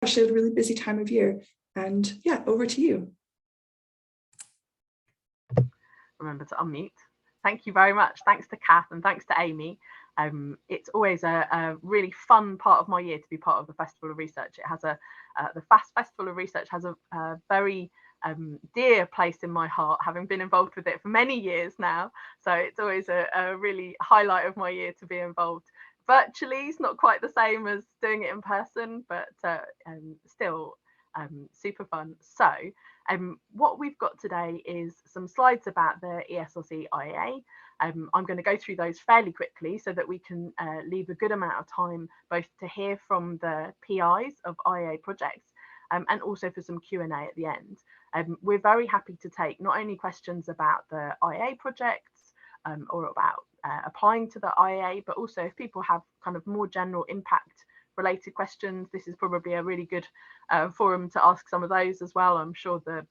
especially at a really busy time of year. And yeah, over to you. Remember to unmute. Thank you very much. Thanks to Kath and thanks to Amy. It's always a really fun part of my year to be part of the Festival of Research. It has the FASS Festival of Research has a very dear place in my heart, having been involved with it for many years now. So it's always a really highlight of my year to be involved. Virtually, it's not quite the same as doing it in person, but still super fun. So what we've got today is some slides about the ESRC IAA. I'm going to go through those fairly quickly so that we can leave a good amount of time both to hear from the PIs of IAA projects and also for some Q&A at the end. We're very happy to take not only questions about the IAA projects or about applying to the IAA, but also if people have kind of more general impact related questions, this is probably a really good forum to ask some of those as well. I'm sure the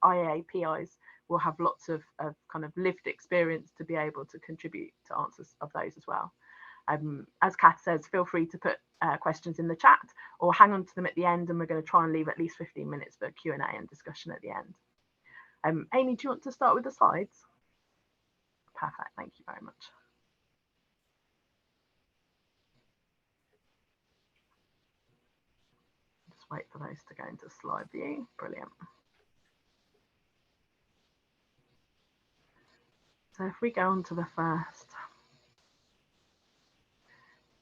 IAA PIs will have lots of kind of lived experience to be able to contribute to answers of those as well. As Kath says, feel free to put questions in the chat or hang on to them at the end, and we're going to try and leave at least 15 minutes for Q&A and discussion at the end. Amy, do you want to start with the slides? Perfect, thank you very much. Just wait for those to go into slide view. Brilliant. So if we go on to the first.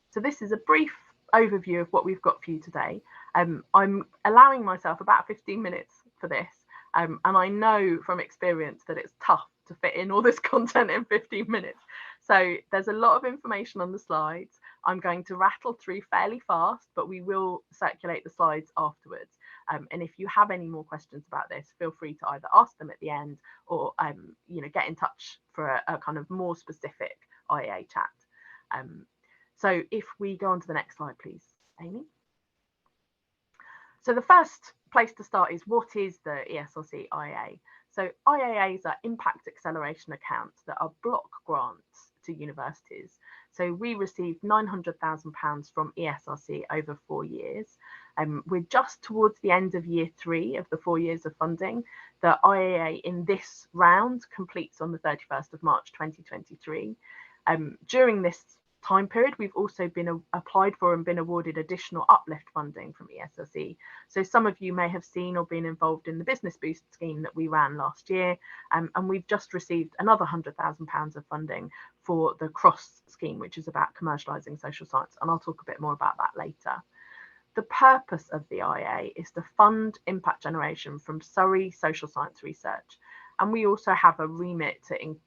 So this is a brief overview of what we've got for you today. I'm allowing myself about 15 minutes for this. And I know from experience that it's tough to fit in all this content in 15 minutes. So there's a lot of information on the slides. I'm going to rattle through fairly fast, but we will circulate the slides afterwards. And if you have any more questions about this, feel free to either ask them at the end or get in touch for a kind of more specific IAA chat. So if we go on to the next slide, please, Amy. So the first place to start is, what is the ESRC IAA? So IAAs are impact acceleration accounts that are block grants to universities. So we received £900,000 from ESRC over 4 years. We're just towards the end of year 3 of the 4 years of funding. The IAA in this round completes on the 31st of March 2023. During this time period, we've also been applied for and been awarded additional uplift funding from ESRC. So some of you may have seen or been involved in the Business Boost scheme that we ran last year, and we've just received another £100,000 of funding for the CROSS scheme, which is about commercialising social science, and I'll talk a bit more about that later. The purpose of the IAA is to fund impact generation from Surrey social science research. And we also have a remit to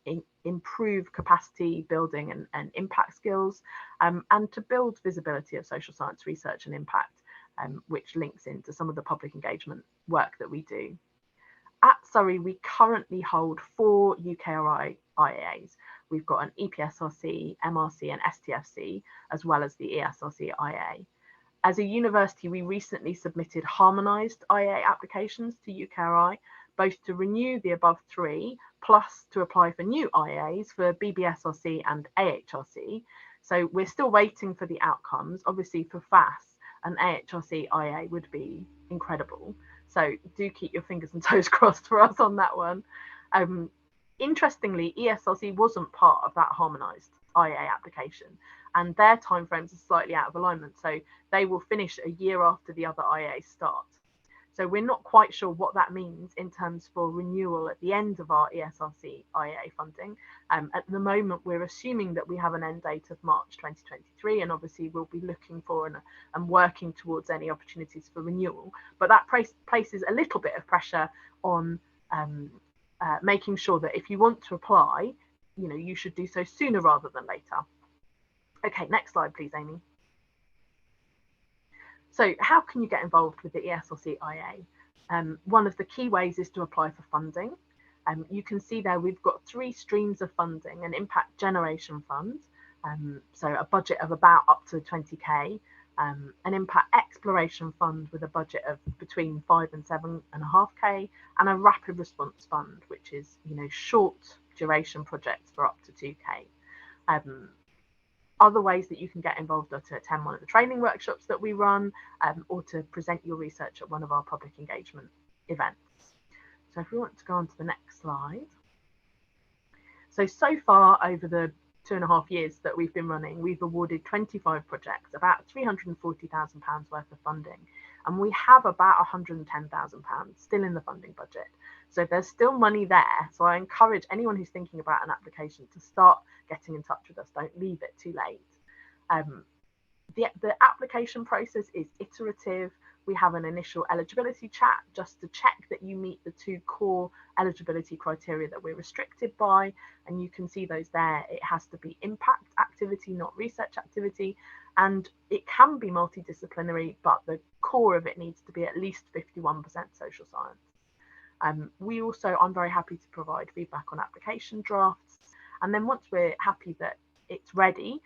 improve capacity building and impact skills, and to build visibility of social science research and impact, which links into some of the public engagement work that we do. At Surrey, we currently hold 4 UKRI IAAs. We've got an EPSRC, MRC and STFC, as well as the ESRC IAA. As a university, we recently submitted harmonised IAA applications to UKRI, both to renew the above 3, plus to apply for new IAs for BBSRC and AHRC. So we're still waiting for the outcomes. Obviously for FASS, an AHRC IA would be incredible. So do keep your fingers and toes crossed for us on that one. Interestingly, ESRC wasn't part of that harmonised IA application, and their timeframes are slightly out of alignment. So they will finish a year after the other IAs start. So we're not quite sure what that means in terms for renewal at the end of our ESRC IAA funding. At the moment, we're assuming that we have an end date of March 2023, and obviously we'll be looking for and working towards any opportunities for renewal. But that places a little bit of pressure on making sure that if you want to apply, you should do so sooner rather than later. Okay, next slide, please, Amy. So how can you get involved with the ESRC IA? One of the key ways is to apply for funding. You can see there we've got 3 streams of funding: an impact generation fund, so a budget of about up to 20k, an impact exploration fund with a budget of between 5 and 7.5k, and a rapid response fund, which is short duration projects for up to 2k. Other ways that you can get involved are to attend one of the training workshops that we run, or to present your research at one of our public engagement events. So if we want to go on to the next slide. So far over the 2.5 years that we've been running, we've awarded 25 projects, about £340,000 worth of funding, and we have about £110,000 still in the funding budget. So there's still money there. So I encourage anyone who's thinking about an application to start getting in touch with us. Don't leave it too late. The application process is iterative. We have an initial eligibility chat just to check that you meet the 2 core eligibility criteria that we're restricted by, and you can see those there. It has to be impact activity, not research activity, and it can be multidisciplinary, but the core of it needs to be at least 51% social science. I'm very happy to provide feedback on application drafts, and then once we're happy that it's ready,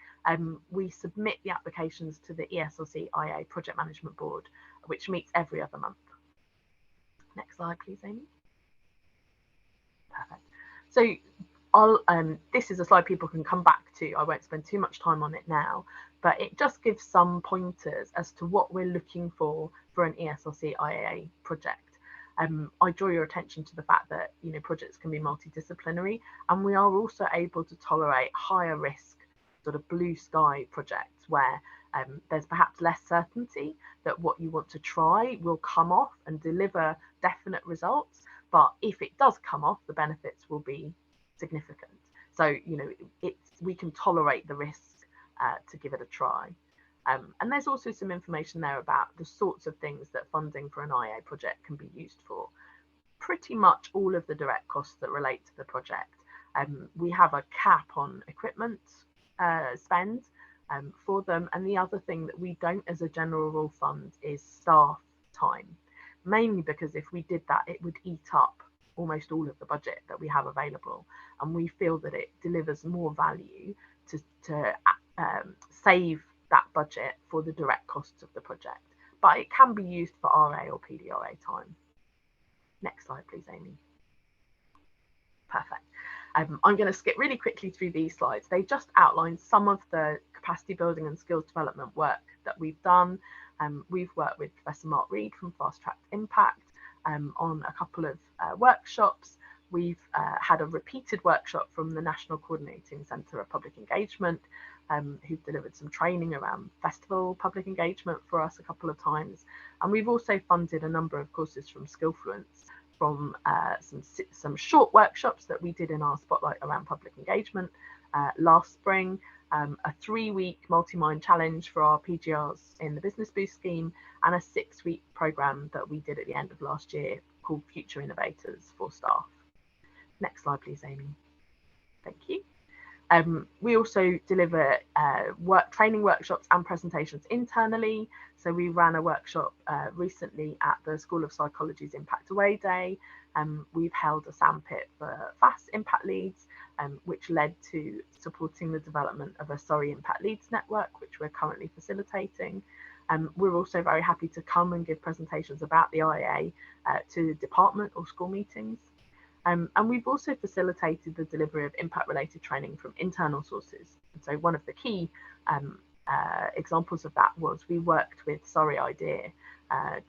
we submit the applications to the ESRC IA Project Management Board, which meets every other month. Next slide, please, Amy. Perfect. So this is a slide people can come back to. I won't spend too much time on it now, but it just gives some pointers as to what we're looking for an ESRC IAA project. I draw your attention to the fact that projects can be multidisciplinary, and we are also able to tolerate higher risk sort of blue sky projects where there's perhaps less certainty that what you want to try will come off and deliver definite results, but if it does come off, the benefits will be significant. So we can tolerate the risk to give it a try. And there's also some information there about the sorts of things that funding for an IA project can be used for. Pretty much all of the direct costs that relate to the project. We have a cap on equipment spend for them, and the other thing that we don't as a general rule fund is staff time, mainly because if we did that, it would eat up almost all of the budget that we have available, and we feel that it delivers more value to save that budget for the direct costs of the project, but it can be used for RA or PDRA time. Next slide, please, Amy. Perfect. I'm going to skip really quickly through these slides. They just outline some of the capacity building and skills development work that we've done. We've worked with Professor Mark Reed from Fast Track Impact on a couple of workshops. We've had a repeated workshop from the National Coordinating Centre of Public Engagement, who've delivered some training around festival public engagement for us a couple of times. And we've also funded a number of courses from Skillfluence, from some short workshops that we did in our spotlight around public engagement last spring, a 3-week multi-mind challenge for our PGRs in the Business Boost scheme, and a 6-week programme that we did at the end of last year called Future Innovators for staff. Next slide, please, Amy. Thank you. We also deliver training workshops and presentations internally. So we ran a workshop recently at the School of Psychology's Impact Away Day. We've held a sandpit for FASS Impact Leads, which led to supporting the development of a Surrey Impact Leads network, which we're currently facilitating. We're also very happy to come and give presentations about the IA to department or school meetings. And we've also facilitated the delivery of impact-related training from internal sources. And so one of the key examples of that was we worked with Surrey Idea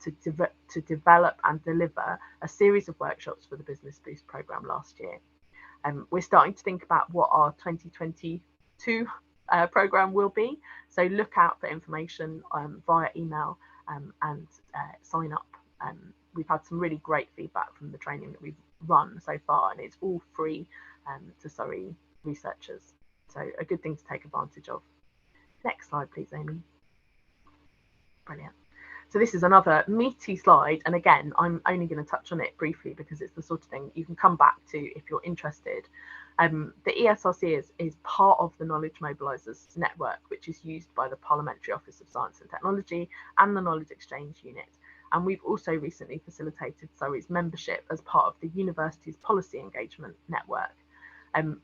to develop and deliver a series of workshops for the Business Boost programme last year. We're starting to think about what our 2022 programme will be. So look out for information via email and sign up. We've had some really great feedback from the training that we've run so far, and it's all free to Surrey researchers. So a good thing to take advantage of. Next slide, please, Amy. Brilliant. So this is another meaty slide, and again, I'm only going to touch on it briefly because it's the sort of thing you can come back to if you're interested. The ESRC is part of the Knowledge Mobilisers Network, which is used by the Parliamentary Office of Science and Technology and the Knowledge Exchange Unit. And we've also recently facilitated Surrey's membership as part of the university's policy engagement network.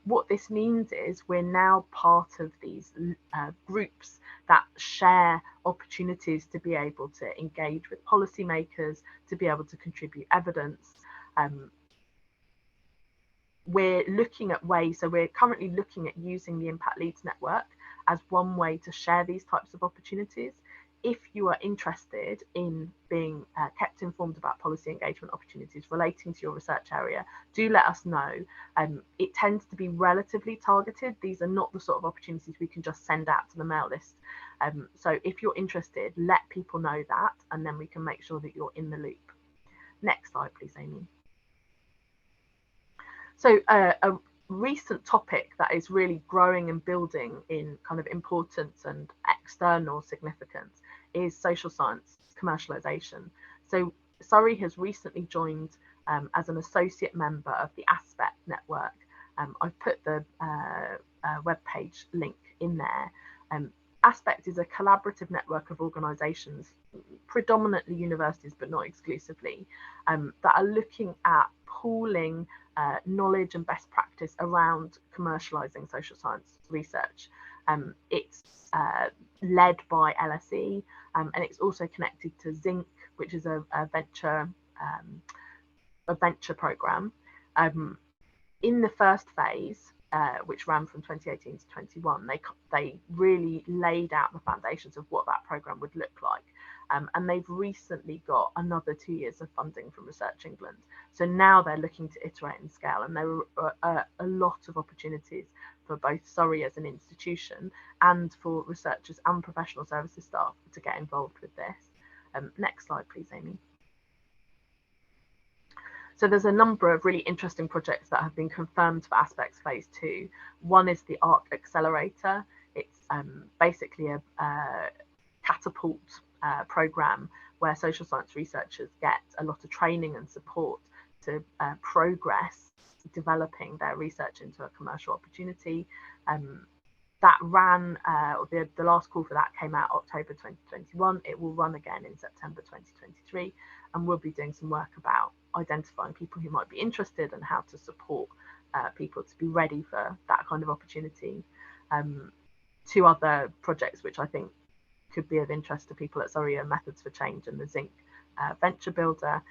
What this means is we're now part of these groups that share opportunities to be able to engage with policymakers, to be able to contribute evidence. We're looking at ways, so we're currently looking at using the Impact Leads network as one way to share these types of opportunities. If you are interested in being kept informed about policy engagement opportunities relating to your research area, do let us know. It tends to be relatively targeted. These are not the sort of opportunities we can just send out to the mail list. So if you're interested, let people know that, and then we can make sure that you're in the loop. Next slide, please, Amy. So a recent topic that is really growing and building in kind of importance and external significance is social science commercialisation. So Surrey has recently joined as an associate member of the Aspect network. I've put the webpage link in there. Aspect is a collaborative network of organisations, predominantly universities but not exclusively, that are looking at pooling knowledge and best practice around commercialising social science research. It's led by LSE, and it's also connected to Zinc, which is a venture programme. In the first phase, which ran from 2018 to 21, they really laid out the foundations of what that programme would look like. And they've recently got another 2 years of funding from Research England. So now they're looking to iterate and scale, and there are a lot of opportunities for both Surrey as an institution and for researchers and professional services staff to get involved with this. Next slide, please, Amy. So there's a number of really interesting projects that have been confirmed for Aspects Phase 2. One is the ARC Accelerator. It's basically a catapult programme where social science researchers get a lot of training and support to progress developing their research into a commercial opportunity. That ran, the last call for that came out October 2021. It will run again in September 2023, and we'll be doing some work about identifying people who might be interested and how to support people to be ready for that kind of opportunity. Two other projects which I think could be of interest to people at Surrey are Methods for Change and the Zinc Venture Builder.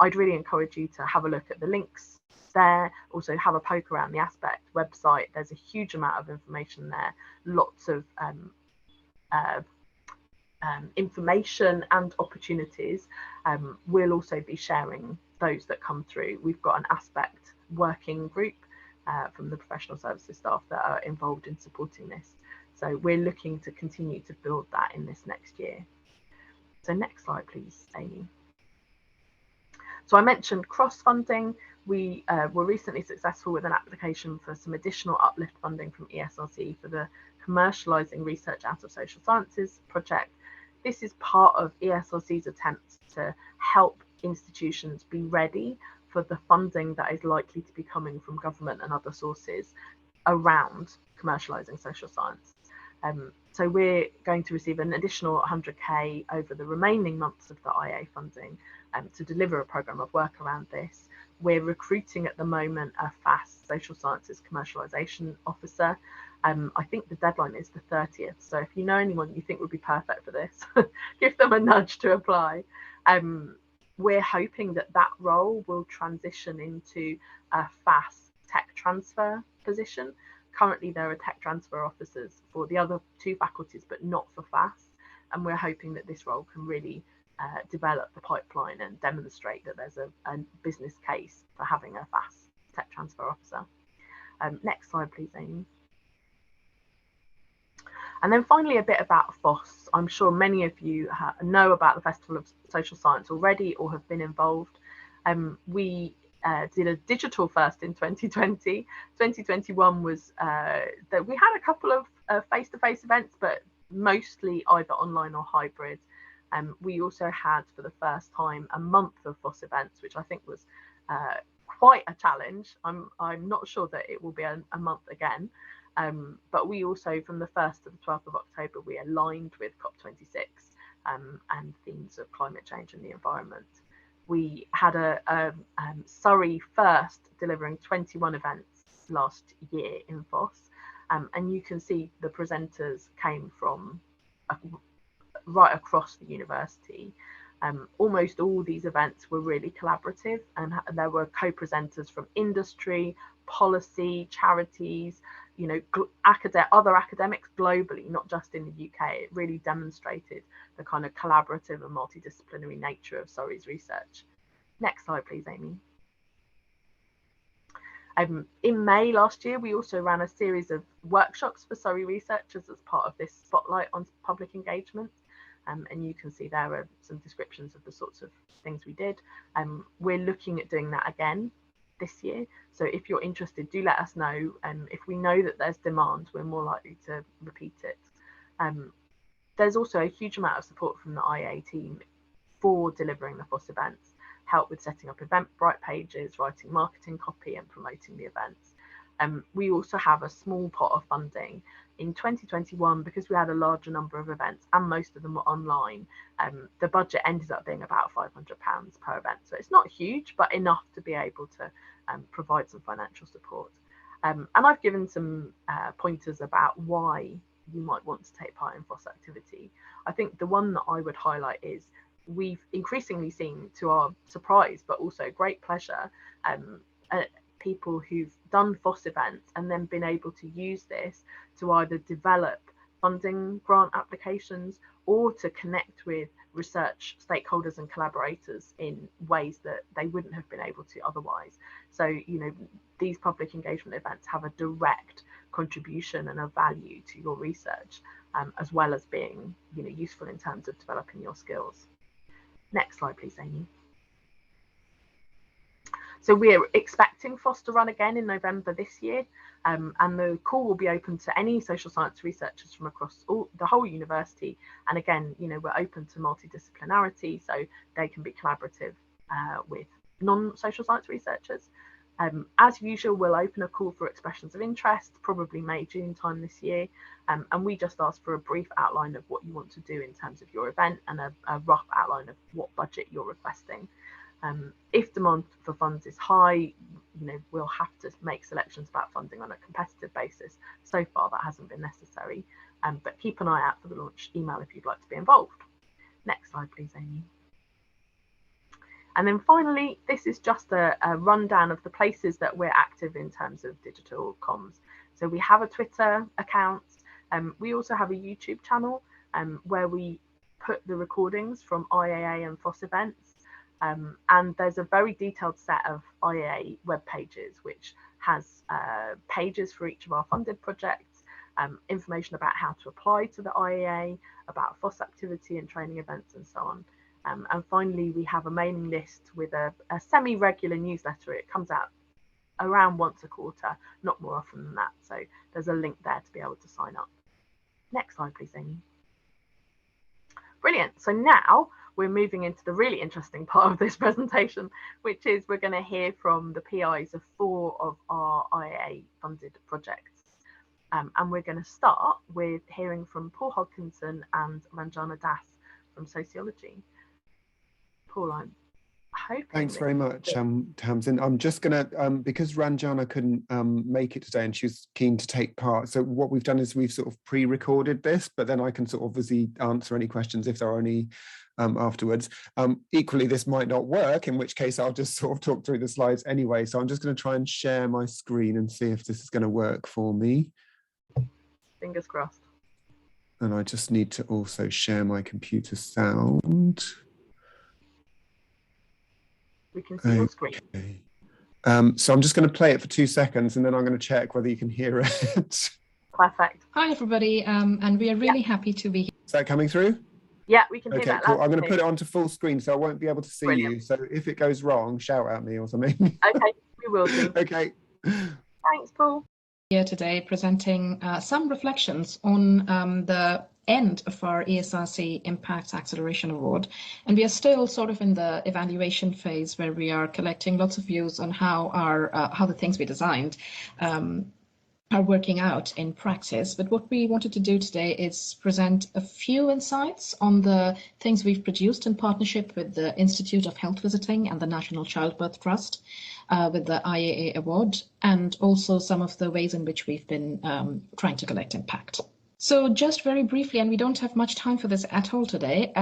I'd really encourage you to have a look at the links there. Also have a poke around the Aspect website. There's a huge amount of information there, lots of information and opportunities. We'll also be sharing those that come through. We've got an Aspect working group from the professional services staff that are involved in supporting this. So we're looking to continue to build that in this next year. So next slide, please, Amy. So I mentioned cross-funding. We were recently successful with an application for some additional uplift funding from ESRC for the Commercialising Research Out of Social Sciences project. This is part of ESRC's attempt to help institutions be ready for the funding that is likely to be coming from government and other sources around commercialising social science. So we're going to receive an additional 100k over the remaining months of the IA funding to deliver a programme of work around this. We're recruiting at the moment a FASS Social Sciences Commercialisation Officer. I think the deadline is the 30th. So if you know anyone you think would be perfect for this, give them a nudge to apply. We're hoping that that role will transition into a FASS tech transfer position. Currently, there are tech transfer officers for the other two faculties, but not for FASS. And we're hoping that this role can really develop the pipeline and demonstrate that there's a business case for having a FASS tech transfer officer. Next slide, please, Amy. And then finally, a bit about FOSS. I'm sure many of you know about the Festival of Social Science already or have been involved. We did a digital first in 2020. 2021 was that we had a couple of face-to-face events, but mostly either online or hybrid. We also had for the first time a month of FOSS events, which I think was quite a challenge. I'm not sure that it will be a month again. But we also, from the 1st to the 12th of October, we aligned with COP26 and themes of climate change and the environment. We had a Surrey first delivering 21 events last year in FOSS, and you can see the presenters came from right across the university. Almost all these events were really collaborative, and there were co-presenters from industry, policy, charities, other academics globally, not just in the UK. It really demonstrated the kind of collaborative and multidisciplinary nature of Surrey's research. Next slide, please, Amy. In May last year, we also ran a series of workshops for Surrey researchers as part of this spotlight on public engagement. And you can see there are some descriptions of the sorts of things we did. We're looking at doing that again this year. So if you're interested, do let us know. If we know that there's demand, we're more likely to repeat it. There's also a huge amount of support from the IA team for delivering the FASS events, help with setting up Eventbrite pages, writing marketing copy and promoting the events. We also have a small pot of funding. In 2021, because we had a larger number of events and most of them were online, the budget ended up being about £500 per event. So it's not huge, but enough to be able to provide some financial support. And I've given some pointers about why you might want to take part in FASS activity. I think the one that I would highlight is we've increasingly seen, to our surprise, but also great pleasure, people who've done FASS events and then been able to use this to either develop funding grant applications or to connect with research stakeholders and collaborators in ways that they wouldn't have been able to otherwise. So, these public engagement events have a direct contribution and a value to your research, as well as being, useful in terms of developing your skills. Next slide, please, Amy. So we're expecting FASS to run again in November this year, and the call will be open to any social science researchers from across the whole university. And again, we're open to multidisciplinarity, so they can be collaborative with non-social science researchers. As usual, we'll open a call for expressions of interest, probably May, June time this year. And we just ask for a brief outline of what you want to do in terms of your event and a rough outline of what budget you're requesting. If demand for funds is high, we'll have to make selections about funding on a competitive basis. So far, that hasn't been necessary, but keep an eye out for the launch email if you'd like to be involved. Next slide, please, Amy. And then finally, this is just a rundown of the places that we're active in terms of digital comms. So we have a Twitter account. We also have a YouTube channel where we put the recordings from IAA and FASS events. And there's a very detailed set of IAA web pages, which has pages for each of our funded projects, information about how to apply to the IAA, about FASS activity and training events and so on. And finally, we have a mailing list with a semi-regular newsletter. It comes out around once a quarter, not more often than that. So there's a link there to be able to sign up. Next slide, please, Amy. Brilliant. So now we're moving into the really interesting part of this presentation, which is we're going to hear from the PIs of 4 of our IAA funded projects. And we're going to start with hearing from Paul Hodkinson and Ranjana Das from sociology. Paul, I'm hoping. Thanks very much, Tamsin. I'm just going to, because Ranjana couldn't make it today and she was keen to take part. So what we've done is we've sort of pre-recorded this, but then I can sort of obviously answer any questions if there are any afterwards. Equally, this might not work, in which case I'll just sort of talk through the slides anyway. So I'm just going to try and share my screen and see if this is going to work for me. Fingers crossed. And I just need to also share my computer sound. We can see your screen. So I'm just going to play it for 2 seconds and then I'm going to check whether you can hear it. Perfect. Hi, everybody. And we are really happy to be here. Is that coming through? Yeah, we can hear Okay, that. cool. I'm going to put it onto full screen so I won't be able to see you. So if it goes wrong, shout at me or something. Okay, we will do. Okay. Thanks, Paul. Here today presenting some reflections on the end of our ESRC Impact Acceleration Award. And we are still sort of in the evaluation phase where we are collecting lots of views on how how the things we designed are working out in practice. But what we wanted to do today is present a few insights on the things we've produced in partnership with the Institute of Health Visiting and the National Childbirth Trust with the IAA Award, and also some of the ways in which we've been trying to collect impact. So just very briefly, and we don't have much time for this at all today,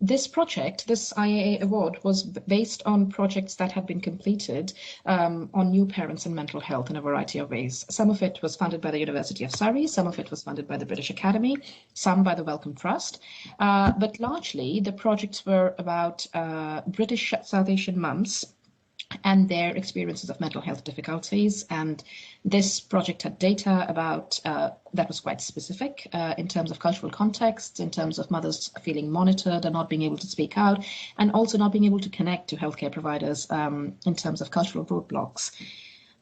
this project, this IAA award, was based on projects that had been completed on new parents and mental health in a variety of ways. Some of it was funded by the University of Surrey, some of it was funded by the British Academy, some by the Wellcome Trust. But largely, the projects were about British South Asian mums and their experiences of mental health difficulties. And this project had data about that was quite specific in terms of cultural context, in terms of mothers feeling monitored and not being able to speak out, and also not being able to connect to healthcare providers in terms of cultural roadblocks.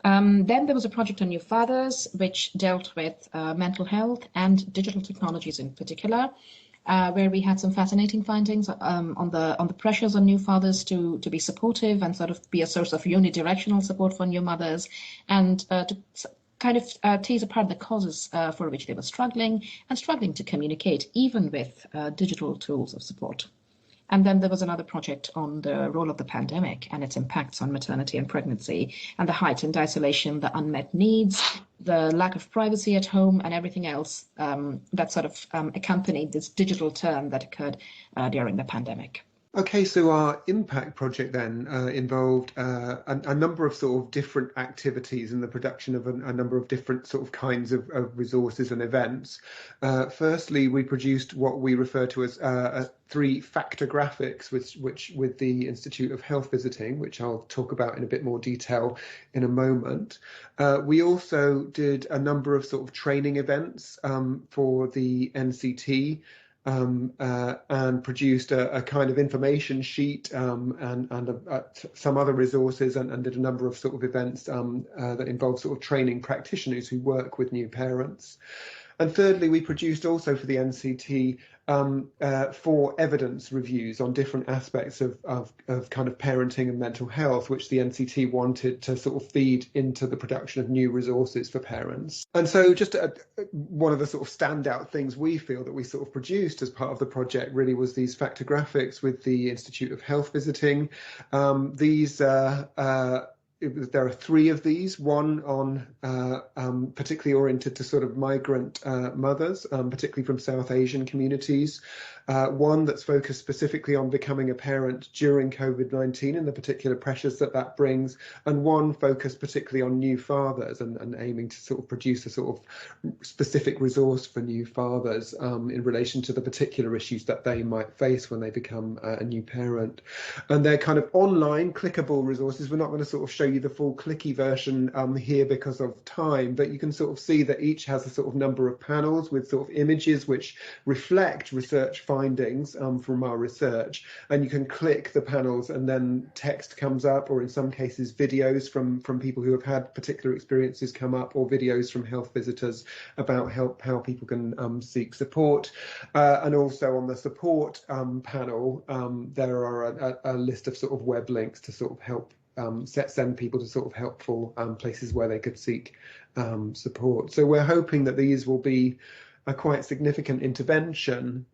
Then there was a project on new fathers, which dealt with mental health and digital technologies in particular. Where we had some fascinating findings on the pressures on new fathers to be supportive and sort of be a source of unidirectional support for new mothers, and to kind of tease apart the causes for which they were struggling to communicate, even with digital tools of support. And then there was another project on the role of the pandemic and its impacts on maternity and pregnancy, and the heightened isolation, the unmet needs, the lack of privacy at home, and everything else that sort of accompanied this digital turn that occurred during the pandemic. Okay, so our impact project then involved a number of sort of different activities in the production of a number of different sort of kinds of resources and events. Firstly, we produced what we refer to as 3 factor graphics, which with the Institute of Health Visiting, which I'll talk about in a bit more detail in a moment. We also did a number of sort of training events for the NCT, and produced a kind of information sheet and some other resources, and did a number of sort of events that involve sort of training practitioners who work with new parents. And thirdly, we produced also for the NCT 4 evidence reviews on different aspects of kind of parenting and mental health, which the NCT wanted to sort of feed into the production of new resources for parents. And so just one of the sort of standout things we feel that we sort of produced as part of the project really was these factor graphics with the Institute of Health Visiting. There are 3 of these, one on particularly oriented to sort of migrant mothers, particularly from South Asian communities, one that's focused specifically on becoming a parent during COVID-19 and the particular pressures that brings, and one focused particularly on new fathers and aiming to sort of produce a sort of specific resource for new fathers in relation to the particular issues that they might face when they become a new parent. And they're kind of online clickable resources. We're not going to sort of show you the full clicky version here because of time, but you can sort of see that each has a sort of number of panels with sort of images which reflect research findings from our research, and you can click the panels and then text comes up, or in some cases videos from people who have had particular experiences come up, or videos from health visitors about how people can seek support. And also on the support panel, there are a list of sort of web links to sort of help send people to sort of helpful places where they could seek support. So we're hoping that these will be a quite significant intervention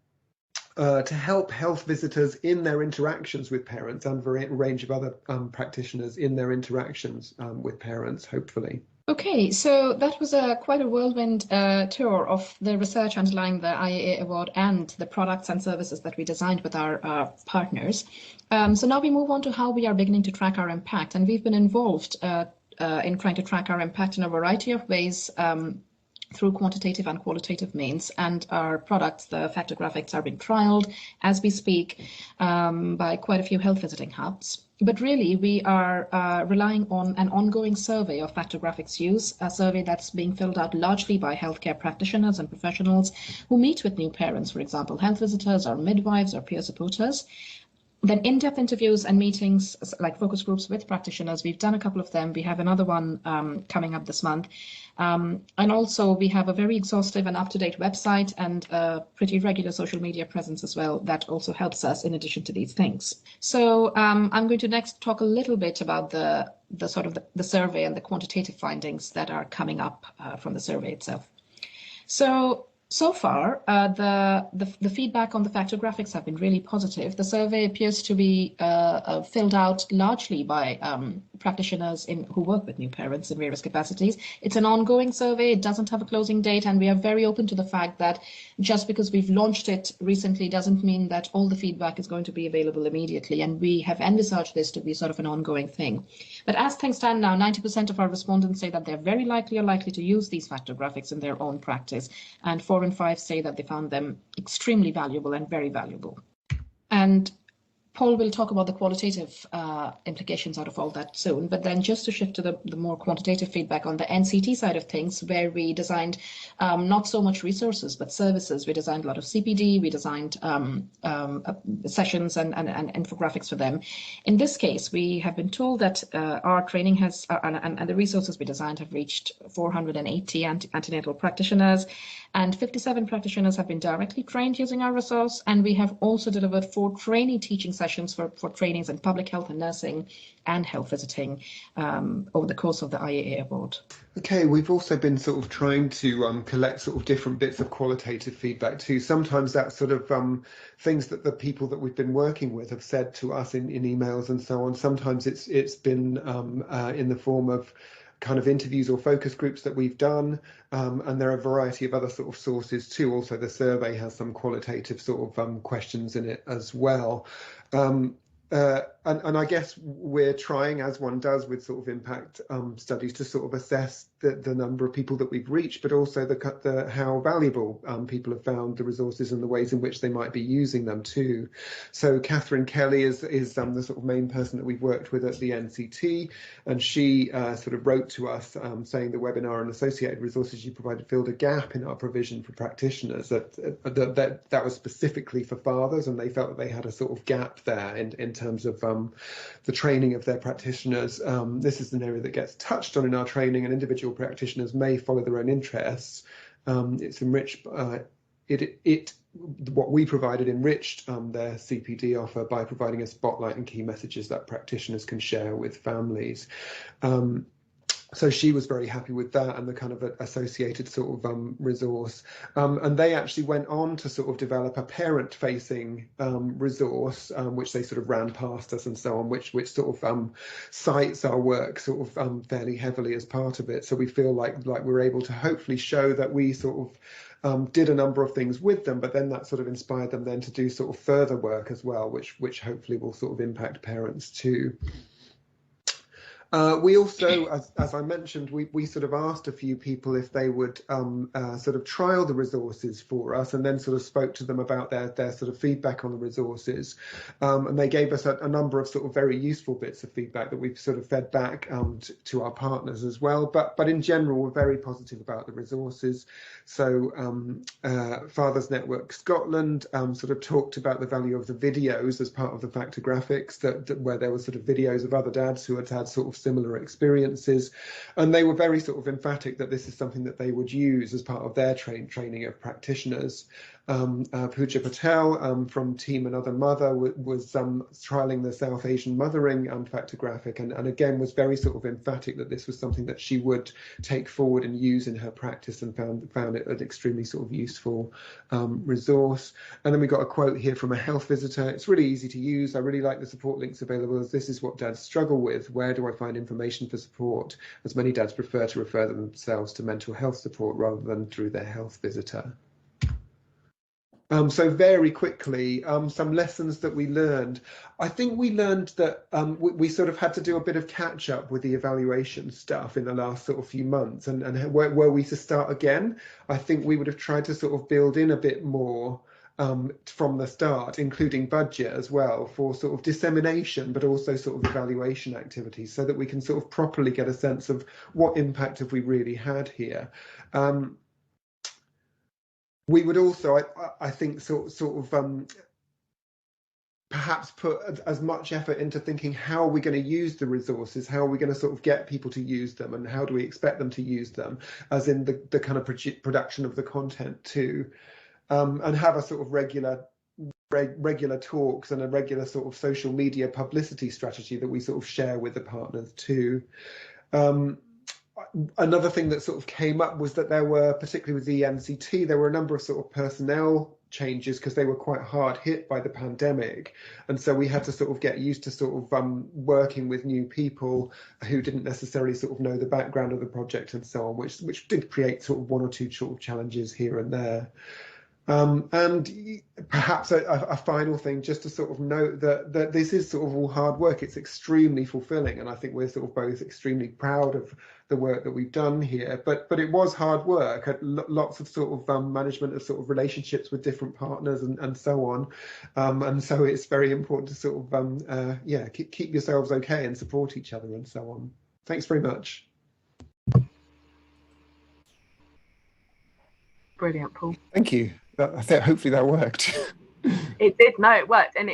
to help health visitors in their interactions with parents, and a range of other practitioners in their interactions with parents, hopefully. Okay, so that was quite a whirlwind tour of the research underlying the IAA award and the products and services that we designed with our partners. So now we move on to how we are beginning to track our impact, and we've been involved in trying to track our impact in a variety of ways through quantitative and qualitative means, and our products, the factor graphics, are being trialed as we speak by quite a few health visiting hubs. But really, we are relying on an ongoing survey of factor graphics use, a survey that's being filled out largely by healthcare practitioners and professionals who meet with new parents, for example, health visitors or midwives or peer supporters. Then in-depth interviews and meetings, like focus groups with practitioners, we've done a couple of them. We have another one coming up this month. And also we have a very exhaustive and up-to-date website and a pretty regular social media presence as well that also helps us in addition to these things. So I'm going to next talk a little bit about the sort of the survey and the quantitative findings that are coming up from the survey itself. So far, the feedback on the factor graphics have been really positive. The survey appears to be filled out largely by practitioners who work with new parents in various capacities. It's an ongoing survey. It doesn't have a closing date, and we are very open to the fact that just because we've launched it recently doesn't mean that all the feedback is going to be available immediately, and we have envisaged this to be sort of an ongoing thing. But as things stand now, 90% of our respondents say that they're very likely to use these factor graphics in their own practice, and 4 in 5 say that they found them extremely valuable and very valuable. And Paul will talk about the qualitative implications out of all that soon, but then just to shift to the more quantitative feedback on the NCT side of things, where we designed not so much resources, but services. We designed a lot of CPD, we designed sessions and infographics for them. In this case, we have been told that our training has, and the resources we designed have reached 480 antenatal practitioners, and 57 practitioners have been directly trained using our resource, and we have also delivered 4 trainee teaching sessions for trainings in public health and nursing and health visiting over the course of the IAA award. Okay, we've also been sort of trying to collect sort of different bits of qualitative feedback too. Sometimes that's sort of things that the people that we've been working with have said to us in emails and so on. Sometimes it's been in the form of kind of interviews or focus groups that we've done, and there are a variety of other sort of sources too. Also, the survey has some qualitative sort of questions in it as well. And I guess we're trying, as one does with sort of impact studies, to sort of assess the number of people that we've reached, but also the how valuable people have found the resources and the ways in which they might be using them too. So Catherine Kelly is the sort of main person that we've worked with at the NCT, and she sort of wrote to us saying the webinar and associated resources you provided filled a gap in our provision for practitioners. That was specifically for fathers, and they felt that they had a sort of gap there in terms of the training of their practitioners. This is an area that gets touched on in our training, and individual practitioners may follow their own interests. It's enriched. What we provided enriched their CPD offer by providing a spotlight and key messages that practitioners can share with families. So she was very happy with that and the kind of associated sort of resource. And they actually went on to sort of develop a parent-facing resource, which they sort of ran past us and so on, which sort of cites our work sort of fairly heavily as part of it. So we feel like we're able to hopefully show that we sort of did a number of things with them, but then that sort of inspired them then to do sort of further work as well, which hopefully will sort of impact parents too. We also, as I mentioned, we sort of asked a few people if they would sort of trial the resources for us, and then sort of spoke to them about their sort of feedback on the resources. And they gave us a number of sort of very useful bits of feedback that we've sort of fed back to our partners as well. But in general, we're very positive about the resources. So Fathers Network Scotland sort of talked about the value of the videos as part of the factor graphics, where there were sort of videos of other dads who had sort of similar experiences, and they were very sort of emphatic that this is something that they would use as part of their training of practitioners. Pooja Patel from Team Another Mother was trialing the South Asian mothering factor graphic, and again was very sort of emphatic that this was something that she would take forward and use in her practice, and found it an extremely sort of useful resource. And then we got a quote here from a health visitor: "It's really easy to use. I really like the support links available, as this is what dads struggle with. Where do I find information for support? As many dads prefer to refer themselves to mental health support rather than through their health visitor." So very quickly, some lessons that we learned. I think we learned that we sort of had to do a bit of catch up with the evaluation stuff in the last sort of few months, and were we to start again, I think we would have tried to sort of build in a bit more from the start, including budget as well, for sort of dissemination, but also sort of evaluation activities, so that we can sort of properly get a sense of what impact have we really had here. We would also, I think, sort of perhaps put as much effort into thinking, how are we going to use the resources? How are we going to sort of get people to use them? And how do we expect them to use them, as in the kind of production of the content too? And have a sort of regular talks and a regular sort of social media publicity strategy that we sort of share with the partners too. Another thing that sort of came up was that there were, particularly with the NCT, there were a number of sort of personnel changes because they were quite hard hit by the pandemic, and so we had to sort of get used to sort of working with new people who didn't necessarily sort of know the background of the project and so on, which did create sort of one or two sort of challenges here and there. And perhaps a final thing, just to sort of note that this is sort of all hard work. It's extremely fulfilling, and I think we're sort of both extremely proud of the work that we've done here. But it was hard work, lots of sort of management of sort of relationships with different partners and so on. And so it's very important to sort of keep yourselves okay and support each other and so on. Thanks very much. Brilliant, Paul. Thank you. I think hopefully that worked. It did. No, it worked, and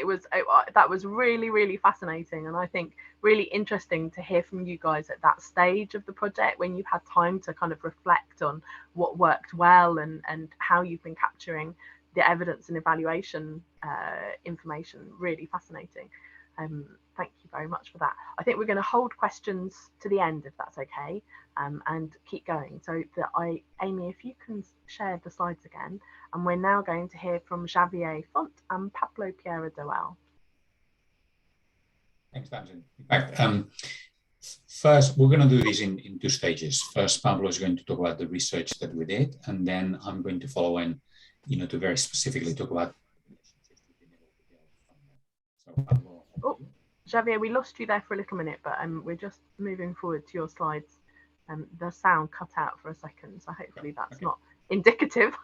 that was really fascinating, and I think really interesting to hear from you guys at that stage of the project when you've had time to kind of reflect on what worked well and how you've been capturing the evidence and evaluation information. Really fascinating. Thank you very much for that. I think we're going to hold questions to the end, if that's okay, and keep going. So Amy, if you can share the slides again, and we're now going to hear from Xavier Font and Pablo Piera Doel. Thanks, Tamsin. In fact, first, we're going to do this in two stages. First, Pablo is going to talk about the research that we did, and then I'm going to follow in, to very specifically talk about. So, Pablo. Oh, Xavier, we lost you there for a little minute, but we're just moving forward to your slides. The sound cut out for a second, so hopefully that's not indicative.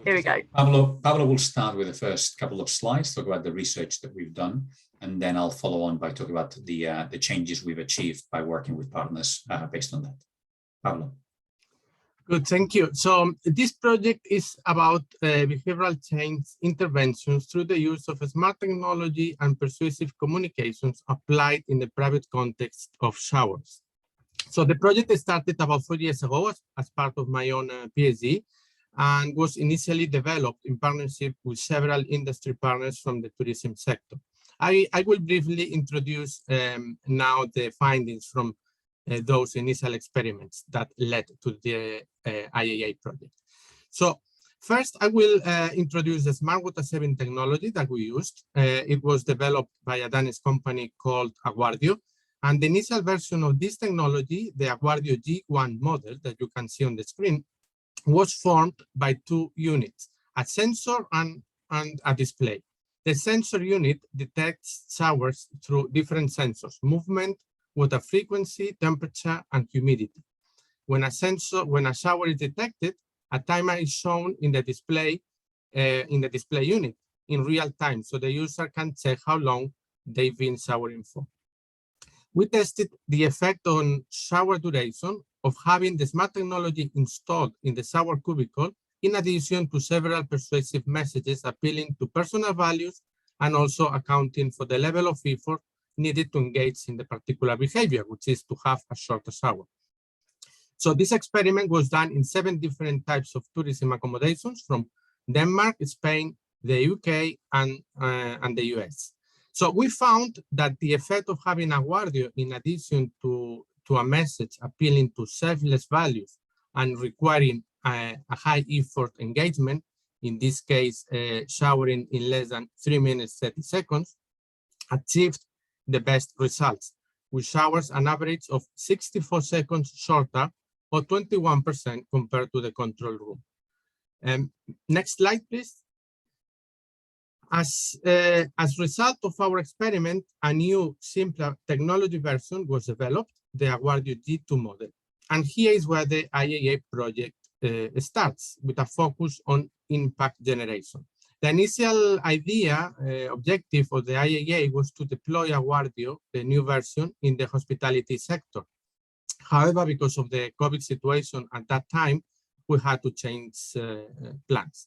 Here we go. Pablo will start with the first couple of slides, talk about the research that we've done, and then I'll follow on by talking about the changes we've achieved by working with partners based on that. Pablo. Good, thank you. So this project is about behavioral change interventions through the use of smart technology and persuasive communications applied in the private context of showers. So the project started about 4 years ago as part of my own PhD, and was initially developed in partnership with several industry partners from the tourism sector. I will briefly introduce now the findings from those initial experiments that led to the IAA project. So first, I will introduce the smart water saving technology that we used. It was developed by a Danish company called Aguardio. And the initial version of this technology, the Aguardio G1 model that you can see on the screen, was formed by two units, a sensor and a display. The sensor unit detects showers through different sensors: movement, water frequency, temperature, and humidity. When a shower is detected, a timer is shown in the display unit in real time, so the user can check how long they've been showering for. We tested the effect on shower duration of having the smart technology installed in the shower cubicle, in addition to several persuasive messages appealing to personal values and also accounting for the level of effort needed to engage in the particular behavior, which is to have a shorter shower. So this experiment was done in 7 different types of tourism accommodations from Denmark, Spain, the UK, and the US. So we found that the effect of having Aguardio, in addition to a message appealing to selfless values and requiring a high effort engagement, in this case, showering in less than 3 minutes, 30 seconds, achieved the best results, with showers an average of 64 seconds shorter, or 21% compared to the control room. Next slide, please. As a result of our experiment, a new, simpler technology version was developed, the Aguardio G2 model. And here is where the IAA project starts, with a focus on impact generation. The initial objective of the IAA was to deploy Aguardio, the new version, in the hospitality sector. However, because of the COVID situation at that time, we had to change plans.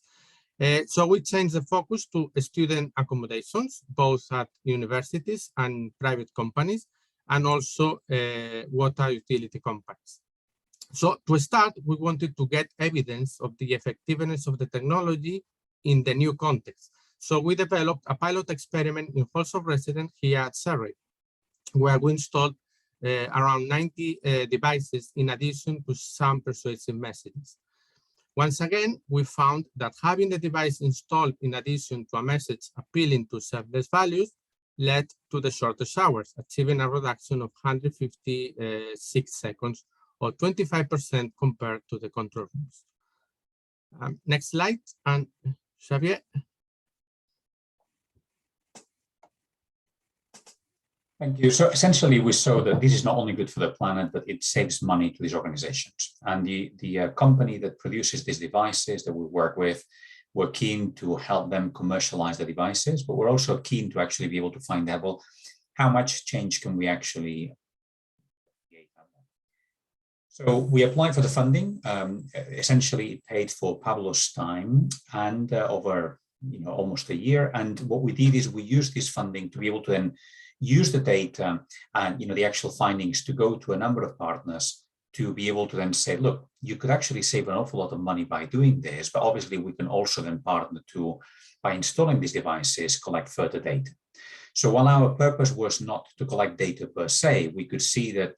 So we changed the focus to student accommodations, both at universities and private companies, and also water utility companies. So to start, we wanted to get evidence of the effectiveness of the technology in the new context. So we developed a pilot experiment in halls of residence here at Surrey, where we installed around 90 devices in addition to some persuasive messages. Once again, we found that having the device installed in addition to a message appealing to selfless values led to the shorter showers, achieving a reduction of 156 seconds or 25% compared to the control rooms. Next slide, and Xavier. Thank you. So essentially, we saw that this is not only good for the planet, but it saves money to these organizations. And the company that produces these devices that we work with, we're keen to help them commercialize the devices, but we're also keen to actually be able to find out, well, how much change can we actually create out there? So we applied for the funding. Essentially, it paid for Pablo's time and over almost a year. And what we did is we used this funding to be able to then use the data and the actual findings to go to a number of partners to be able to then say, look, you could actually save an awful lot of money by doing this, but obviously we can also then partner to, by installing these devices, collect further data. So while our purpose was not to collect data per se, we could see that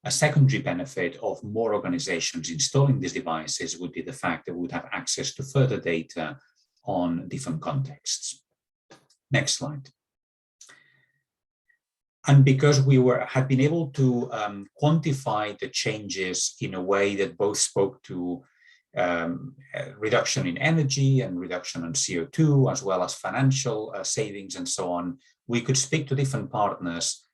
a secondary benefit of more organizations installing these devices would be the fact that we would have access to further data on different contexts. Next slide. And because we had been able to quantify the changes in a way that both spoke to reduction in energy and reduction in CO2, as well as financial savings and so on, we could speak to different partners.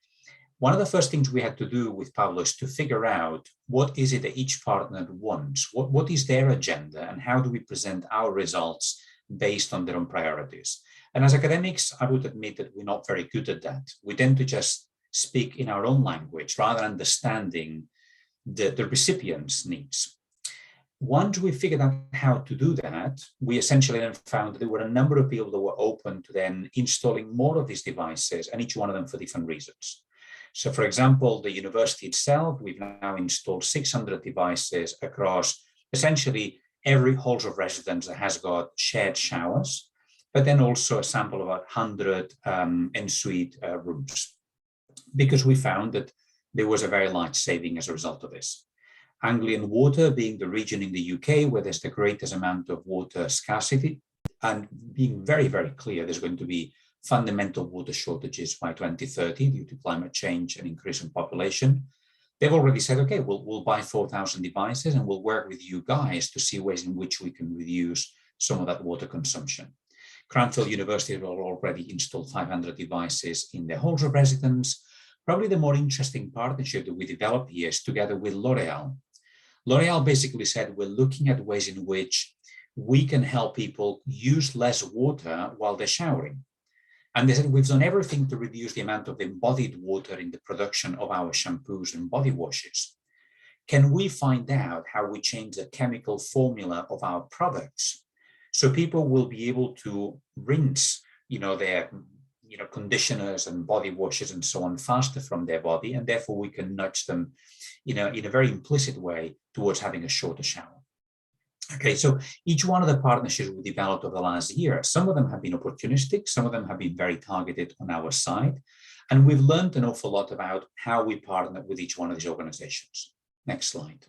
One of the first things we had to do with Pablo is to figure out what is it that each partner wants, what is their agenda, and how do we present our results based on their own priorities. And as academics, I would admit that we're not very good at that. We tend to just speak in our own language rather than understanding the recipient's needs. Once we figured out how to do that, we essentially then found that there were a number of people that were open to then installing more of these devices, and each one of them for different reasons. So for example, the university itself, we've now installed 600 devices across essentially every halls of residence that has got shared showers, but then also a sample of about 100 en-suite rooms, because we found that there was a very large saving as a result of this. Anglian Water being the region in the UK where there's the greatest amount of water scarcity, and being very, very clear there's going to be fundamental water shortages by 2030 due to climate change and increase in population. They've already said, okay, we'll buy 4,000 devices and we'll work with you guys to see ways in which we can reduce some of that water consumption. Cranfield University has already installed 500 devices in their halls of residence. Probably the more interesting partnership that we developed here is together with L'Oreal. L'Oreal basically said, we're looking at ways in which we can help people use less water while they're showering. And they said, we've done everything to reduce the amount of embodied water in the production of our shampoos and body washes. Can we find out how we change the chemical formula of our products so people will be able to rinse, their conditioners and body washes and so on faster from their body, and therefore we can nudge them in a very implicit way towards having a shorter shower. Okay, so each one of the partnerships we developed over the last year, some of them have been opportunistic, some of them have been very targeted on our side, and we've learned an awful lot about how we partner with each one of these organizations. Next slide.